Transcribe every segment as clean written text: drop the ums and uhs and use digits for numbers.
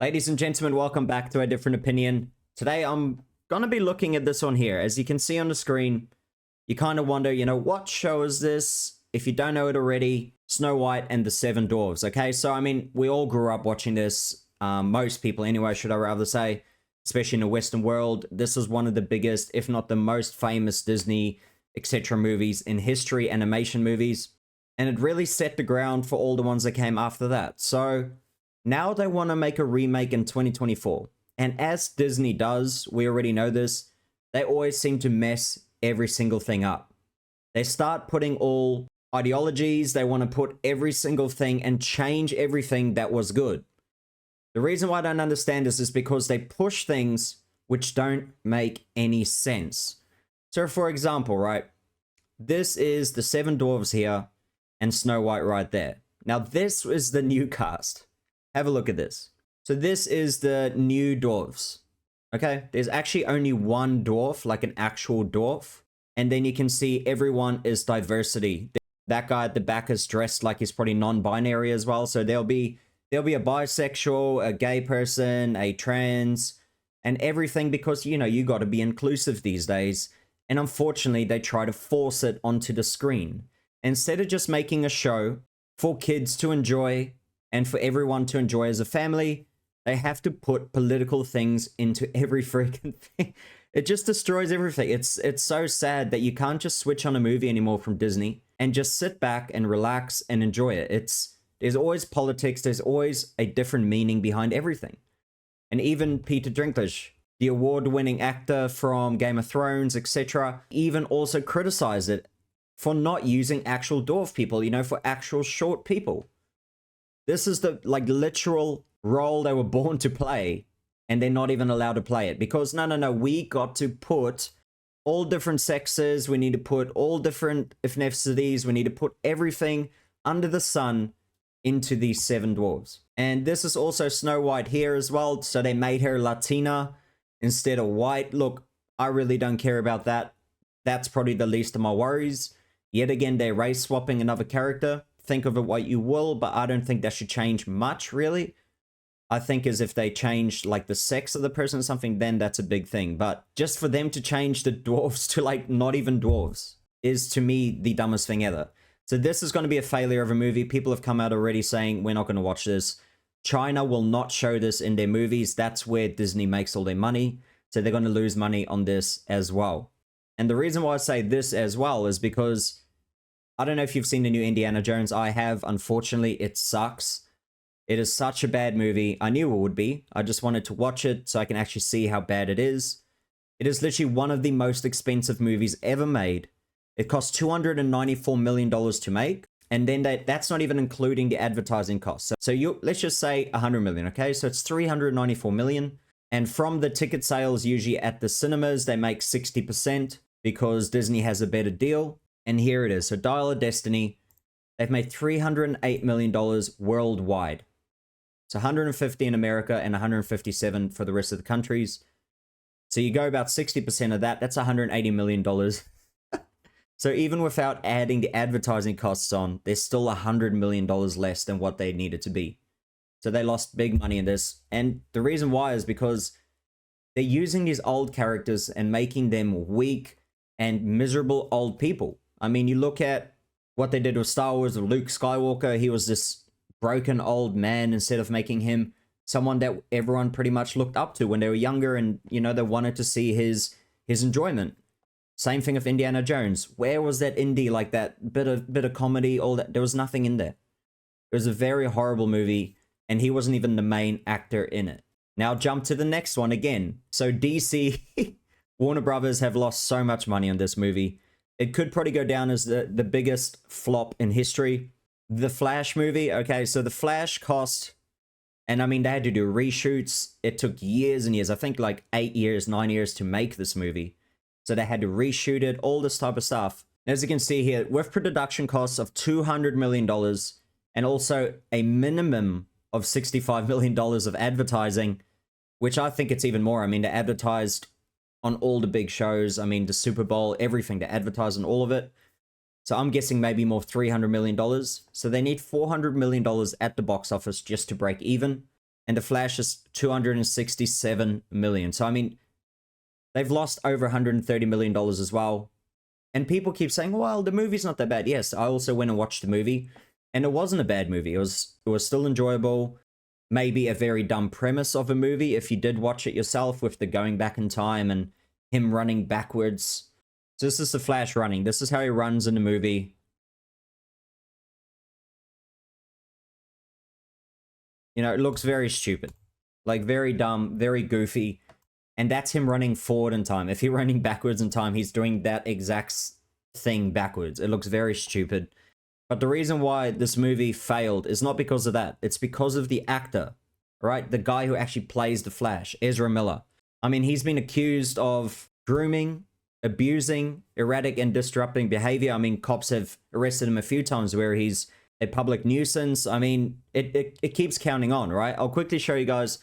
Ladies and gentlemen, welcome back to A Different Opinion. Today I'm gonna be looking at this one here. As you can see on the screen, you kind of wonder, what show is this? If you don't know it already, Snow White and the Seven Dwarfs, okay? So, I mean, we all grew up watching this. Most people anyway, should I rather say, especially in the Western world. This is one of the biggest, if not the most famous Disney, etc. movies in history, animation movies. And it really set the ground for all the ones that came after that. So, now they want to make a remake in 2024. And as Disney does, we already know this, they always seem to mess every single thing up. They start putting all ideologies, they want to put every single thing and change everything that was good. The reason why I don't understand this is because they push things which don't make any sense. So for example, right, this is the Seven Dwarfs here and Snow White right there. Now this is the new cast. Have a look at this. So this is the new dwarves. Okay, there's actually only one dwarf, like an actual dwarf. And then you can see everyone is diversity. That guy at the back is dressed like he's probably non-binary as well. So there'll be a bisexual, a gay person, a trans, and everything because, you got to be inclusive these days. And unfortunately, they try to force it onto the screen. Instead of just making a show for kids to enjoy, and for everyone to enjoy as a family, they have to put political things into every freaking thing. It just destroys everything. It's so sad that you can't just switch on a movie anymore from Disney and just sit back and relax and enjoy it. There's always politics. There's always a different meaning behind everything. And even Peter Dinklage, the award-winning actor from Game of Thrones, etc., even also criticized it for not using actual dwarf people, for actual short people. This is the, literal role they were born to play, and they're not even allowed to play it. Because, no, we got to put all different sexes, we need to put all different ethnicities, we need to put everything under the sun into these Seven Dwarves. And this is also Snow White here as well, so they made her Latina instead of white. Look, I really don't care about that. That's probably the least of my worries. Yet again, they're race swapping another character. Think of it what you will, but I don't think that should change much, really. I think as if they change, the sex of the person or something, then that's a big thing. But just for them to change the dwarves to, not even dwarves is, to me, the dumbest thing ever. So this is going to be a failure of a movie. People have come out already saying, we're not going to watch this. China will not show this in their movies. That's where Disney makes all their money. So they're going to lose money on this as well. And the reason why I say this as well is because I don't know if you've seen the new Indiana Jones. I have. Unfortunately, it sucks. It is such a bad movie. I knew it would be. I just wanted to watch it so I can actually see how bad it is. It is literally one of the most expensive movies ever made. It cost $294 million to make. And then that's not even including the advertising costs. So let's just say $100 million, okay? So it's $394 million. And from the ticket sales, usually at the cinemas, they make 60% because Disney has a better deal. And here it is. So Dial of Destiny, they've made $308 million worldwide. So 150 in America and 157 for the rest of the countries. So you go about 60% of that. That's $180 million. So even without adding the advertising costs on, there's still $100 million less than what they needed to be. So they lost big money in this. And the reason why is because they're using these old characters and making them weak and miserable old people. I mean, you look at what they did with Star Wars with Luke Skywalker. He was this broken old man instead of making him someone that everyone pretty much looked up to when they were younger and, they wanted to see his enjoyment. Same thing with Indiana Jones. Where was that indie, that bit of comedy, all that? There was nothing in there. It was a very horrible movie, and he wasn't even the main actor in it. Now jump to the next one again. So DC, Warner Brothers have lost so much money on this movie. It could probably go down as the biggest flop in history. The Flash movie, okay, so The Flash cost, and I mean, they had to do reshoots. It took years and years, I think 8 years, 9 years to make this movie. So they had to reshoot it, all this type of stuff. As you can see here, with production costs of $200 million and also a minimum of $65 million of advertising, which I think it's even more. I mean, they advertised on all the big shows. I mean, the Super Bowl, everything, to advertise on all of it. So I'm guessing maybe more $300 million. So they need $400 million at the box office just to break even. and The Flash is 267 million. So, I mean, they've lost over $130 million as well. And people keep saying, well, the movie's not that bad. Yes, I also went and watched the movie, and it wasn't a bad movie. It was still enjoyable. Maybe a very dumb premise of a movie if you did watch it yourself, with the going back in time and him running backwards. So this is the Flash running. This is how he runs in the movie. You know, it looks very stupid. Like, very dumb, very goofy. And that's him running forward in time. If you're running backwards in time, he's doing that exact thing backwards. It looks very stupid. But the reason why this movie failed is not because of that. It's because of the actor, right? The guy who actually plays the Flash, Ezra Miller. I mean, he's been accused of grooming, abusing, erratic and disrupting behavior. I mean, cops have arrested him a few times where he's a public nuisance. I mean, it keeps counting on, right? I'll quickly show you guys.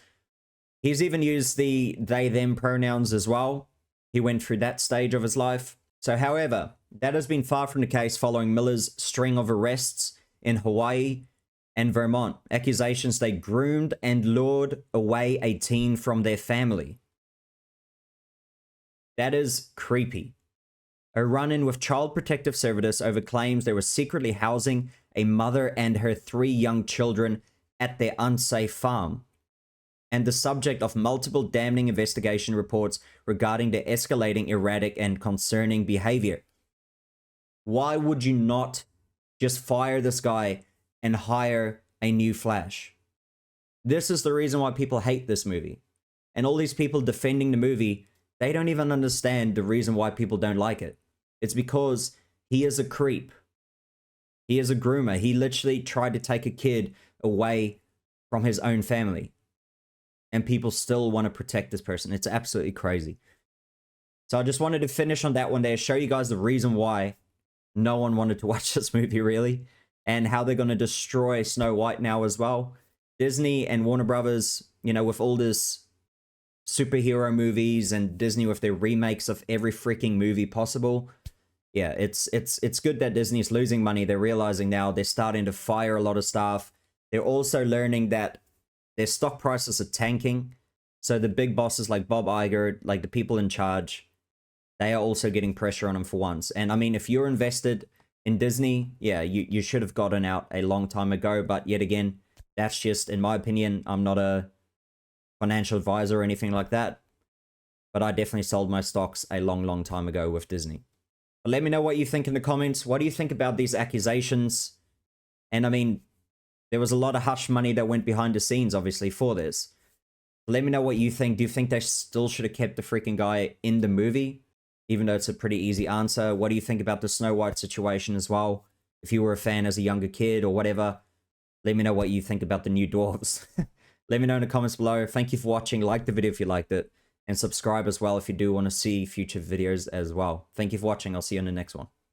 He's even used the they, them pronouns as well. He went through that stage of his life. So, however, that has been far from the case following Miller's string of arrests in Hawaii and Vermont. Accusations they groomed and lured away a teen from their family. That is creepy. A run-in with Child Protective Services over claims they were secretly housing a mother and her 3 young children at their unsafe farm, and the subject of multiple damning investigation reports regarding their escalating erratic and concerning behavior. Why would you not just fire this guy and hire a new Flash? This is the reason why people hate this movie. And all these people defending the movie, they don't even understand the reason why people don't like it. It's because he is a creep. He is a groomer. He literally tried to take a kid away from his own family. And people still want to protect this person. It's absolutely crazy. So I just wanted to finish on that one there, show you guys the reason why no one wanted to watch this movie, really, and how they're going to destroy Snow White now as well. Disney and Warner Brothers, you know, with all this superhero movies, and Disney with their remakes of every freaking movie possible. Yeah, it's good that Disney is losing money. They're realizing now they're starting to fire a lot of staff. They're also learning that their stock prices are tanking. So the big bosses like Bob Iger, like the people in charge, they are also getting pressure on them for once. And I mean, if you're invested in Disney, yeah, you should have gotten out a long time ago. But yet again, that's just, in my opinion, I'm not a financial advisor or anything like that. But I definitely sold my stocks a long time ago with Disney. But let me know what you think in the comments. What do you think about these accusations? And I mean, there was a lot of hush money that went behind the scenes, obviously, for this. Let me know what you think. Do you think they still should have kept the freaking guy in the movie? Even though it's a pretty easy answer. What do you think about the Snow White situation as well? If you were a fan as a younger kid or whatever, let me know what you think about the new dwarves. Let me know in the comments below. Thank you for watching. Like the video if you liked it. And subscribe as well if you do want to see future videos as well. Thank you for watching. I'll see you in the next one.